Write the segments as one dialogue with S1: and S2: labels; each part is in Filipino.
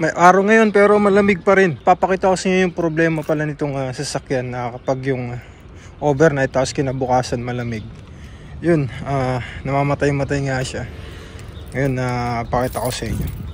S1: May araw ngayon pero malamig pa rin. Papakita ko sa inyo yung problema pala nitong sasakyan na kapag yung overnight tapos kinabukasan malamig. Yun, namamatay-matay nga siya. Ngayon, pakita ko sa inyo.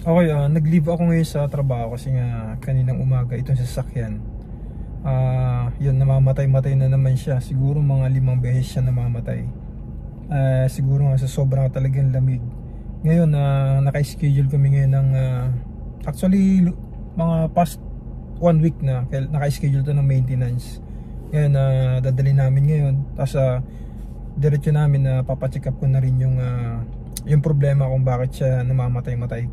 S1: Okay, nag-leave ako ngayon sa trabaho kasi nga kaninang umaga itong sasakyan. Yun, namamatay-matay na naman siya. Siguro mga 5 beses siya namamatay. Siguro nga sa sobrang talagang lamig. Ngayon, naka-schedule kami ngayon ng actually mga past 1 week na naka-schedule to ng maintenance. Ngayon, dadali namin ngayon. Tapos diretso namin na papacheck up ko na rin yung problema kung bakit siya namamatay-matay.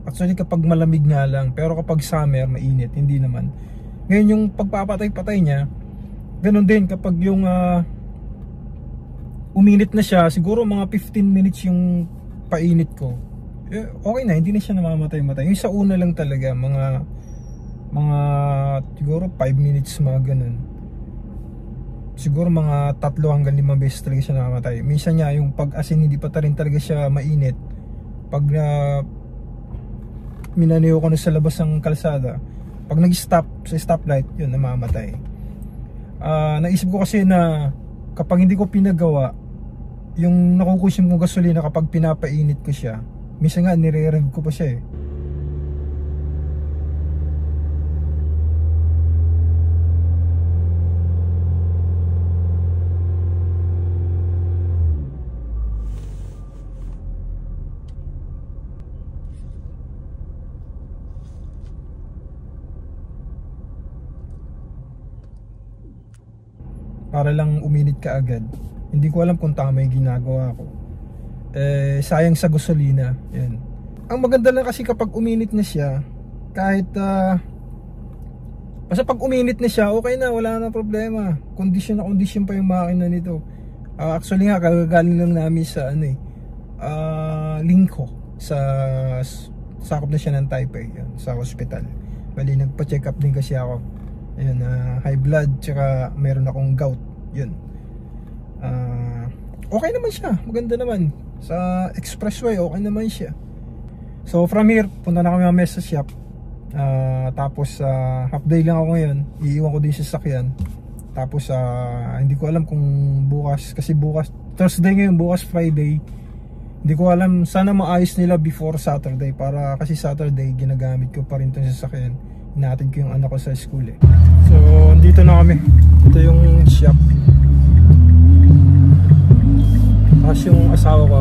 S1: Actually kapag malamig nga lang, pero kapag summer mainit, hindi naman. Ngayon yung pagpapatay-patay niya, ganun din kapag yung uminit na siya, siguro mga 15 minutes yung painit ko, okay na, hindi na siya namamatay-matay. Yung sa una lang talaga, mga siguro 5 minutes mga ganun. Siguro mga 3 hanggang 5 beses talaga siya namamatay. Minsan niya yung pag asin hindi pa rin talaga siya mainit, pag minanayo ko na sa labas ng kalsada, pag nag-stop sa stoplight, yun, namamatay. Naisip ko kasi na kapag hindi ko pinagawa yung nakukusim kong gasolina kapag pinapainit ko siya, minsan nga nire-rev ko pa siya para lang uminit ka agad. Hindi ko alam kung tama yung ginagawa ko. Sayang sa gasolina. Yan. Ang maganda lang kasi kapag uminit na siya, kahit basta pag uminit na siya, okay na, wala na problema. Condition na condition pa yung makina nito. Actually nga, kagagaling lang namin sa Lingko, sa sakop na siya ng Taipei, yan, sa hospital. Bali, nagpa-check up din kasi ako. Ayun, high blood, tsaka meron akong gout. Yun. Okay naman siya, maganda naman. Sa expressway, okay naman siya. So from here, punta na kami mamaya sa shop. Tapos half day lang ako ngayon. Iiwan ko din sa sasakyan. Tapos hindi ko alam kung bukas, kasi bukas Thursday ngayon, bukas Friday. Hindi ko alam, sana maayos nila before Saturday, para kasi Saturday ginagamit ko pa rin itong sasakyan. Natin ko yung anak ko sa school So dito na kami. Ito yung shop. Tapos yung asawa ko,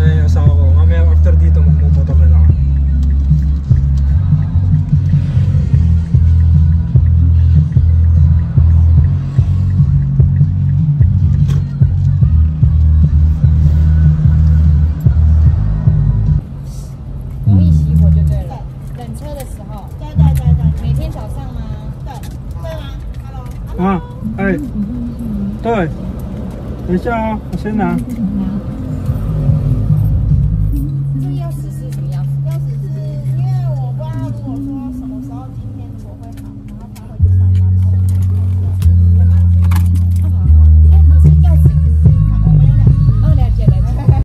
S1: yung asawa ko, mamaya after dito magpupunta na ako. Ay, Toy, 等一下啊，我先拿。